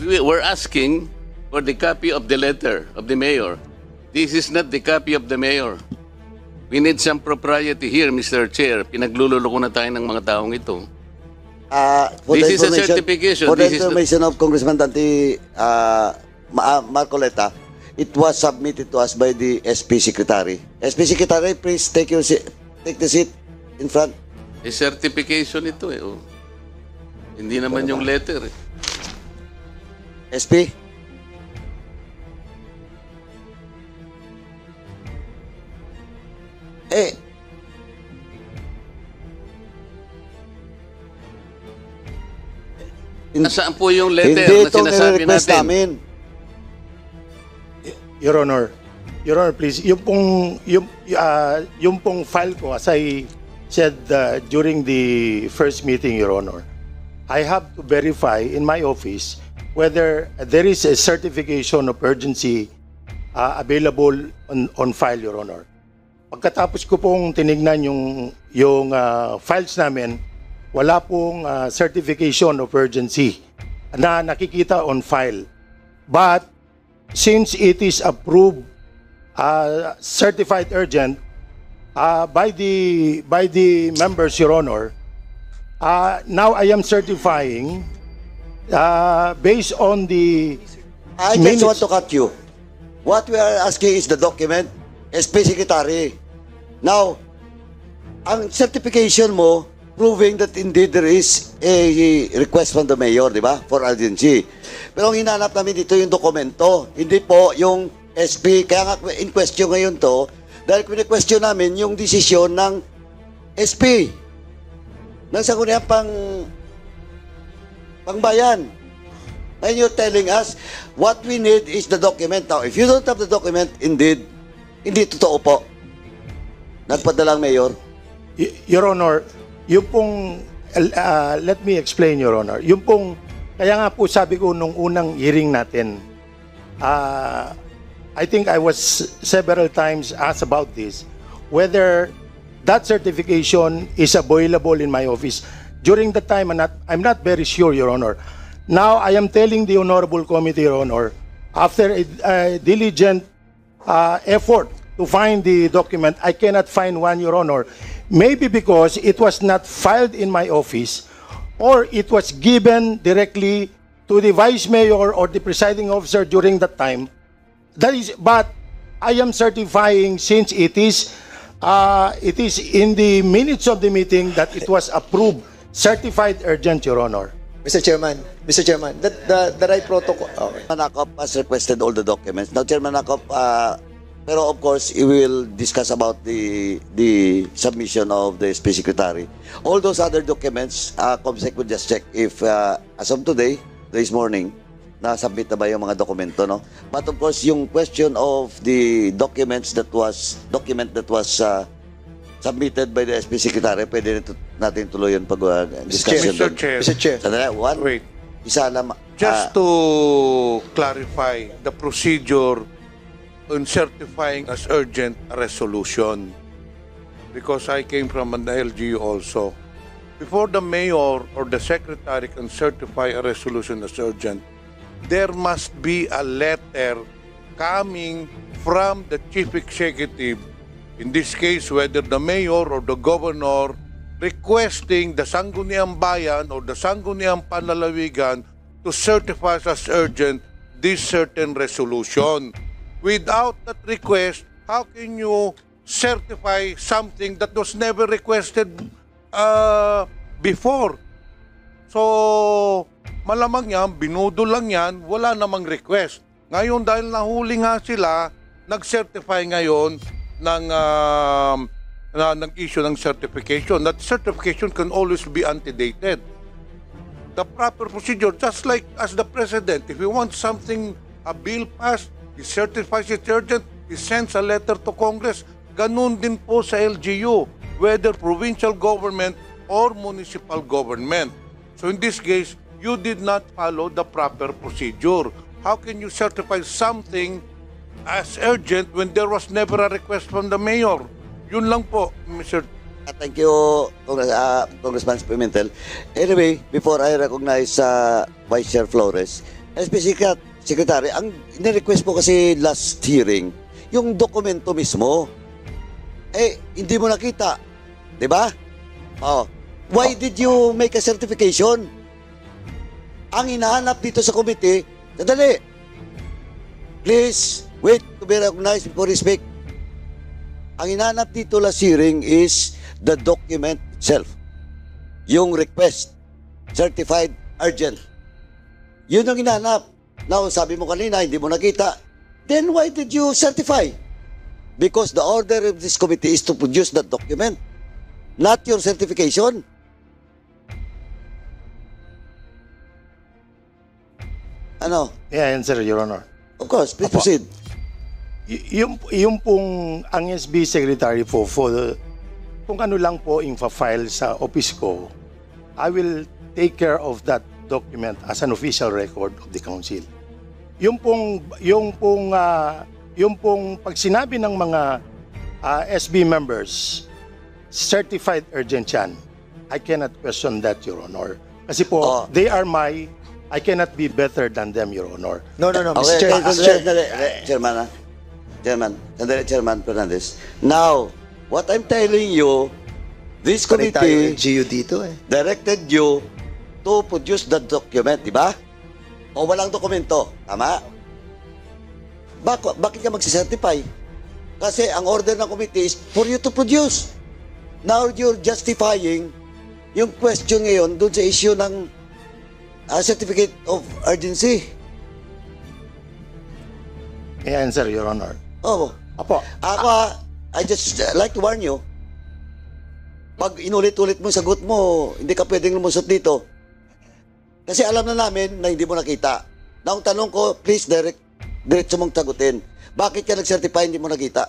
We're asking for the copy of the letter of the mayor. This is not the copy of the mayor. We need some propriety here, Mr. Chair. Pinaglululoko na tayo ng mga taong ito. This is a certification. For the This is information of Congressman Dante Marcoleta, it was submitted to us by the SP Secretary. SP Secretary, please take the seat in front. a certification ito eh. Oh. Hindi naman yung letter eh. SP? Nasaan po yung letter Hindi na itong sinasabi request natin? namin. Your Honor, please, yung pong file ko, as I said during the first meeting, Your Honor, I have to verify in my office whether there is a certification of urgency available on file, Your Honor. Pagkatapos ko pong tinignan yung files namin, wala pong certification of urgency na nakikita on file. But since it is approved, certified urgent by the members, Your Honor, now I am certifying based on the I just want to cut you. What we are asking is the document, SP Secretary. Now, ang certification mo proving that indeed there is a request from the mayor, di ba? For urgency. Pero ang hinanap namin dito yung dokumento, hindi po yung SP. Kaya nga in question ngayon to, dahil question namin yung desisyon ng SP. Ng sangguniang pangbayan. And you're telling us, what we need is the document. Now, if you don't have the document, indeed, hindi totoo po. Nagpadalang mayor. Your Honor, yung pong, let me explain, Your Honor. Yung pong, kaya nga po sabi ko nung unang hearing natin, I think I was several times asked about this, whether that certification is available in my office. During that time, I'm not very sure, Your Honor. Now, I am telling the Honorable Committee, Your Honor, after a diligent effort to find the document, I cannot find one, Your Honor. Maybe because it was not filed in my office or it was given directly to the Vice Mayor or the presiding officer during that time. But I am certifying since it is in the minutes of the meeting that it was approved, certified urgent, Your Honor. Mr. Chairman, the right protocol. Okay. Manakop has requested all the documents. Now, Chairman Manakop, pero of course, we will discuss about the submission of the SP Secretary. All those other documents, COMSEC will just check if, as of today, this morning, na-submit na ba yung mga dokumento, no? But of course, yung question of the document that was submitted by the SP Secretary, pwede natin tuloy yung pag-discussion. Mr. Chair. Mr. Chair. Sandali, one. Wait. Isa lang. Just to clarify the procedure on certifying as urgent a resolution, because I came from an LGU also. Before the mayor or the secretary can certify a resolution as urgent, there must be a letter coming from the chief executive, in this case whether the mayor or the governor, requesting the Sangguniang Bayan or the Sangguniang Panlalawigan to certify as urgent this certain resolution. Without that request, how can you certify something that was never requested before? So, malamang yan, binudo lang yan, wala namang request. Ngayon, dahil nahuli nga sila, nag-certify ngayon ng issue ng certification. That certification can always be antedated. The proper procedure, just like as the President, if you want something, a bill passed, he certifies it urgent, he sends a letter to Congress. Ganun din po sa LGU, whether provincial government or municipal government. So in this case, you did not follow the proper procedure. How can you certify something as urgent when there was never a request from the mayor? Yun lang po, Mr. Thank you, Congressman Pimentel. Anyway, before I recognize Vice Chair Flores, SB Secretary, ang nirequest mo kasi last hearing, yung dokumento mismo, hindi mo nakita. Di ba? Oh. Why did you make a certification? Ang hinahanap dito sa committee, sadali. Please, wait to be recognized before you speak. Ang hinahanap dito last hearing is the document itself. Yung request, certified urgent. Yun ang hinahanap. Now, sabi mo kanina, hindi mo nakita. Then why did you certify? Because the order of this committee is to produce that document, not your certification. Ano? Yeah, answer, Your Honor. Of course, please Apo. proceed. Yung pong ang SB Secretary po, kung ano lang po yung file sa office ko, I will take care of that document as an official record of the council. Yung pong pag sinabi ng mga SB members, certified urgent yan, I cannot question that, Your Honor. Kasi po, they are I cannot be better than them, Your Honor. No, Mr. Okay, Chair. Mr. Chair. Chairman Fernandez. Now, what I'm telling you, this Pare tayo committee LGU dito eh. directed you to produce the document, di ba? O walang dokumento, tama? Bakit ka magsicertify? Kasi ang order ng committee is for you to produce. Now you're justifying yung question ngayon dun sa issue ng certificate of urgency. May I answer, Your Honor. Oh, Apo, ako, I just like to warn you. Pag inulit-ulit mo yung sagot mo, hindi ka pwedeng lumusot dito. Kasi alam na namin na hindi mo nakita. Na ang tanong ko, please diretso mong sagutin. Bakit ka nag-certify hindi mo nakita?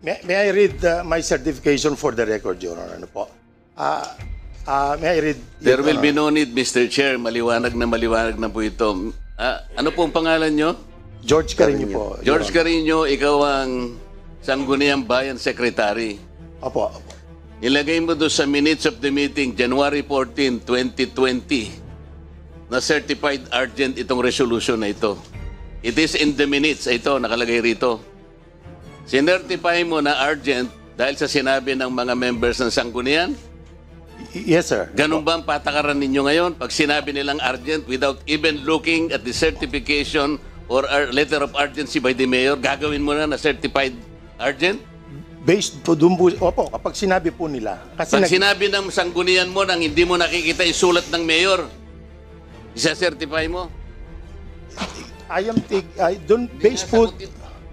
may I read my certification for the record, Your Honor? Ano po? May I read? There Your will be Honor? no need, Mr. Chair. Maliwanag na po ito. Ano pong pangalan nyo? George Carino po. Your George Honor. Carino, ikaw ang Sangguniang Bayan Secretary. Opo. Ilagay mo doon sa minutes of the meeting, January 14, 2020, na certified urgent itong resolution na ito. It is in the minutes. Ito, nakalagay rito. Sinertify mo na urgent dahil sa sinabi ng mga members ng Sanggunian? Yes, sir. Ganun ba ang patakaran ninyo ngayon? Pag sinabi nilang urgent without even looking at the certification or letter of urgency by the mayor, gagawin mo na certified urgent? Based po dun po, opo, kapag sinabi po nila. Kasi Pag sinabi ng sanggunian mo nang hindi mo nakikita yung sulat ng mayor, isa-certify mo?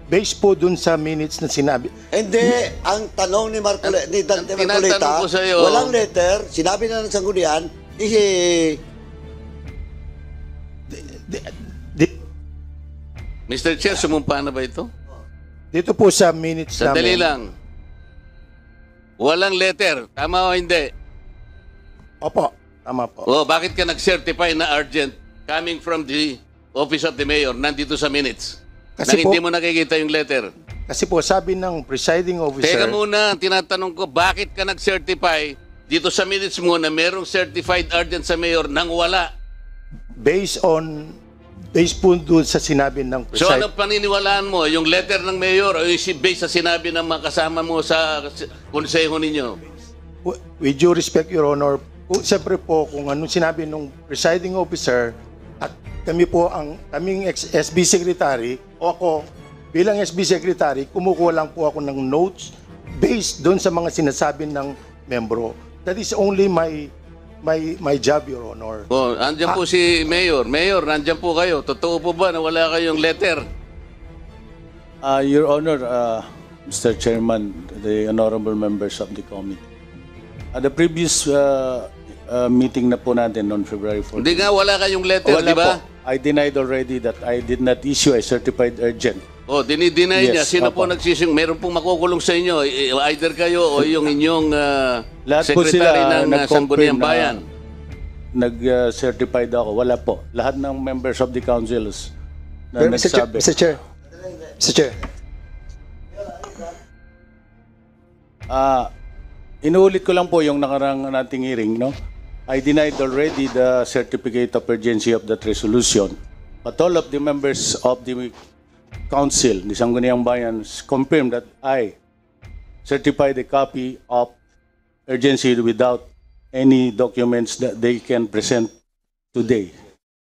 based po dun sa minutes na sinabi. Hindi, ang tanong ni Dante tinatanong Marcoleta, ko sa'yo, walang letter, sinabi na ng sanggunian, Mr. Chair, sumumpa na ba ito? Dito po sa minutes Sandali namin. lang. Walang letter. Tama o hindi? Opo, tama po. O, bakit ka nag-certify na urgent coming from the office of the mayor nandito sa minutes? Kasi Nang hindi po- mo nakikita yung letter. Kasi po sabi ng presiding officer, Teka muna, tinatanong ko, bakit ka nag-certify dito sa minutes mo na merong certified urgent sa mayor nang wala? based po dun sa sinabi ng So presiding ano paniniwalaan mo? Yung letter ng mayor o yung based sa sinabi ng mga kasama mo sa konseho ninyo? with due respect, Your Honor, siyempre po kung anong sinabi ng presiding officer at kami po kaming SB Secretary o ako bilang SB Secretary, kumukuha lang po ako ng notes based doon sa mga sinasabi ng membro. That is only my job, Your Honor. Oh, andyan po si Mayor. Mayor, nandyan po kayo. Totoo po ba na wala kayong letter? Your Honor, Mr. Chairman, the honorable members of the committee. The previous meeting na po natin on February 14. Hindi nga, wala kayong letter, Wala di ba? po. I denied already that I did not issue a certified urgent. Oh, dinideny niya. Yes, Sino po opo. nagsising? Meron pong makukulong sa inyo. Either kayo o yung inyong Lahat po secretary sila ng Sangguniang Bayan. Nag-certified ako. Wala po. Lahat ng members of the councils na Pero Mr. Chair, nagsabi. Mr. Chair. Inuulit ko lang po yung nakarang nating hearing, no? I denied already the certificate of urgency of that resolution. But all of the members of the council, the Sangguniang Bayan, confirmed that I certified a copy of urgency without any documents that they can present today.